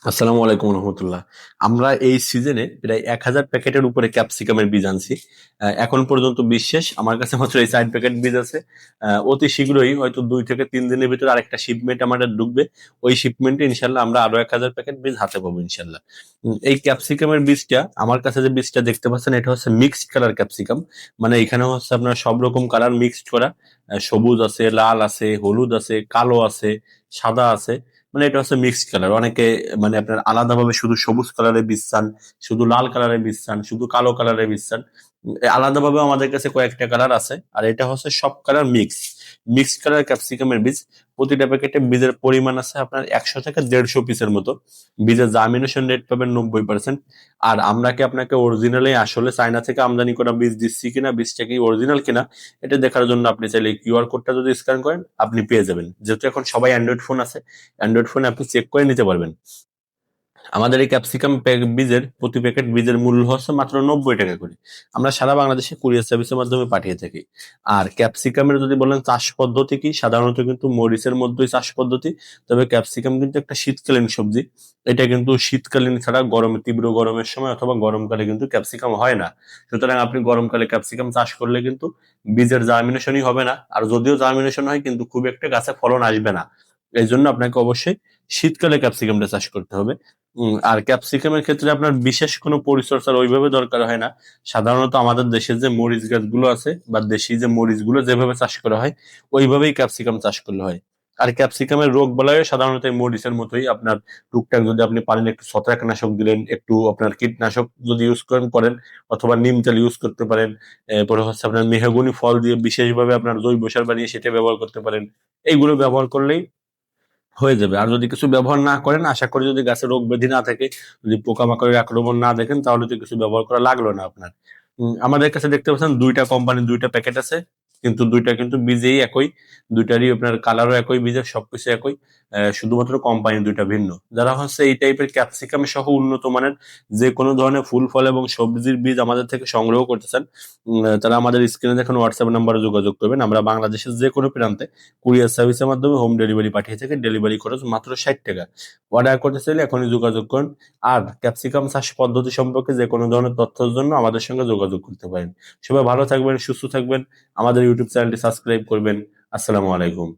আসসালামু আলাইকুম রহমতুল্লাহ। আমরা এই সিজনে প্রায় 1000 প্যাকেটের উপরে ক্যাপসিকামের বীজ আনছি। এখন পর্যন্ত বীজ শেষ, আমার কাছে মাত্র এই 4 প্যাকেট বীজ আছে। অতি শীঘ্রই হয়তো 2 থেকে 3 দিনের ভিতরে আরেকটা শিপমেন্ট আমাদের ঢুকবে। ওই শিপমেন্টে ইনশাল্লাহ আমরা আরো 1000 প্যাকেট বীজ হাতে পাবো ইনশাল্লাহ। এই ক্যাপসিকামের বীজটা, আমার কাছে যে বীজটা দেখতে পাচ্ছেন, এটা হচ্ছে মিক্সড কালার ক্যাপসিকাম। মানে এখানে হচ্ছে আপনার সব রকম কালার মিক্সড করা। সবুজ আছে, লাল আছে, হলুদ আছে, কালো আছে, সাদা আছে। মানে এটা হচ্ছে মিক্সড কালার। অনেকে মানে আপনার আলাদাভাবে শুধু সবুজ কালারের বীজ চান, শুধু লাল কালারের বীজ চান, শুধু কালো কালারের বীজ চান। আলাদাভাবে আমাদের কাছে কয়েকটা কালার আছে, আর এটা হচ্ছে সব কালার মিক্সড কালার ক্যাপসিকামের বীজ। প্রতিটা প্যাকেটে বীজের পরিমাণ আছে আপনার 100 থেকে 150 পিসের মতো। বীজের জার্মিনেশন রেট পাবেন 90%। আর আমরা কি আপনাকে অরিজিনালি আসলে চায়না থেকে আমদানি করা বীজ দিচ্ছি কিনা, বীজটা কি অরিজিনাল কিনা, এটা দেখার জন্য আপনি চাইলে কিউআর কোডটা যদি স্ক্যান করেন আপনি পেয়ে যাবেন। যেহেতু এখন সবাই অ্যান্ড্রয়েড ফোন আছে, অ্যান্ড্রয়েড ফোনে আপনি চেক করে নিতে পারবেন। আমাদের এই ক্যাপসিকাম বীজের প্রতি প্যাকেট বীজের মূল্য হচ্ছে মাত্র 90 টাকা করে। আমরা সারা বাংলাদেশে কুরিয়ার সার্ভিসের মাধ্যমে পাঠিয়ে থাকি। আর ক্যাপসিকামের যদি বলেন চাষ পদ্ধতি কি, সাধারণত কিন্তু মরিচের মধ্যেই চাষ পদ্ধতি। তবে ক্যাপসিকাম কিন্তু একটা শীতকালীন সবজি। এটা কিন্তু শীতকালীন ছাড়া গরমে, তীব্র গরমের সময় অথবা গরমকালে কিন্তু ক্যাপসিকাম হয় না। সুতরাং আপনি গরমকালে ক্যাপসিকাম চাষ করলে কিন্তু বীজের জার্মিনেশনই হবে না, আর যদিও জার্মিনেশন হয় কিন্তু খুব একটা গাছে ফলন আসবে না। এই জন্য আপনাকে অবশ্যই শীতকালে ক্যাপসিকামটা চাষ করতে হবে। আর ক্যাপসিকামের ক্ষেত্রে আপনার বিশেষ কোনো পরিচর্যার ওইভাবে দরকার হয় না। সাধারণত আমাদের দেশের যে মরিচ গাছগুলো আছে বা দেশি যে মরিচগুলো যেভাবে চাষ করা হয়, ওইভাবেই ক্যাপসিকাম চাষ করলে হয়। আর ক্যাপসিকামের রোগ বালাইও সাধারণত এই মরিচের মতোই। আপনার টুকটাক যদি আপনি পারেন একটু ছত্রাকনাশক দিলেন, একটু আপনার কীটনাশক যদি ইউজ করেন, অথবা নিম তেল ইউজ করতে পারেন। এরপরে হচ্ছে আপনার মেহগনি ফল দিয়ে বিশেষভাবে আপনার জৈব সার বানিয়ে সেটা ব্যবহার করতে পারেন। এইগুলো ব্যবহার করলেই হয়ে যাবে। আর যদি কিছু ব্যবহার না করেন, আশা করি যদি গাছে রোগ ব্যাধি না থাকে, যদি পোকামাকড়ের আক্রমণ না দেখেন, তাহলে তো কিছু ব্যবহার করা লাগলো না আপনার। আমাদের কাছে দেখতে পাচ্ছেন দুইটা কোম্পানির দুইটা প্যাকেট আছে, কিন্তু দুইটা কিন্তু বীজেই একই। দুইটারই আপনার কালারও একই, বীজের সবকিছু একই। শুধুমাত্র কোম্পানি দুইটা ভিন্ন। যারা হচ্ছে এই টাইপের ক্যাপসিকাম সহ উন্নত মানের যে কোনো ধরনের ফুল ফল এবং সবজির বীজ আমাদের থেকে সংগ্রহ করতে চান, তারা আমাদের স্ক্রিনে দেখুন হোয়াটসঅ্যাপ নাম্বারে যোগাযোগ করবেন। আমরা বাংলাদেশের যে কোনো প্রান্তে কুরিয়ার সার্ভিসের মাধ্যমে হোম ডেলিভারি পাঠিয়ে থাকি। ডেলিভারি খরচ মাত্র 60 টাকা। অর্ডার করতে চাইলে এখনই যোগাযোগ করুন। আর ক্যাপসিকাম চাষ পদ্ধতি সম্পর্কে যে কোনো ধরনের তথ্যের জন্য আমাদের সঙ্গে যোগাযোগ করতে পারেন। সবাই ভালো থাকবেন, সুস্থ থাকবেন। আমাদের ইউটিউব চ্যানেলটি সাবস্ক্রাইব করবেন। আসসালামু আলাইকুম।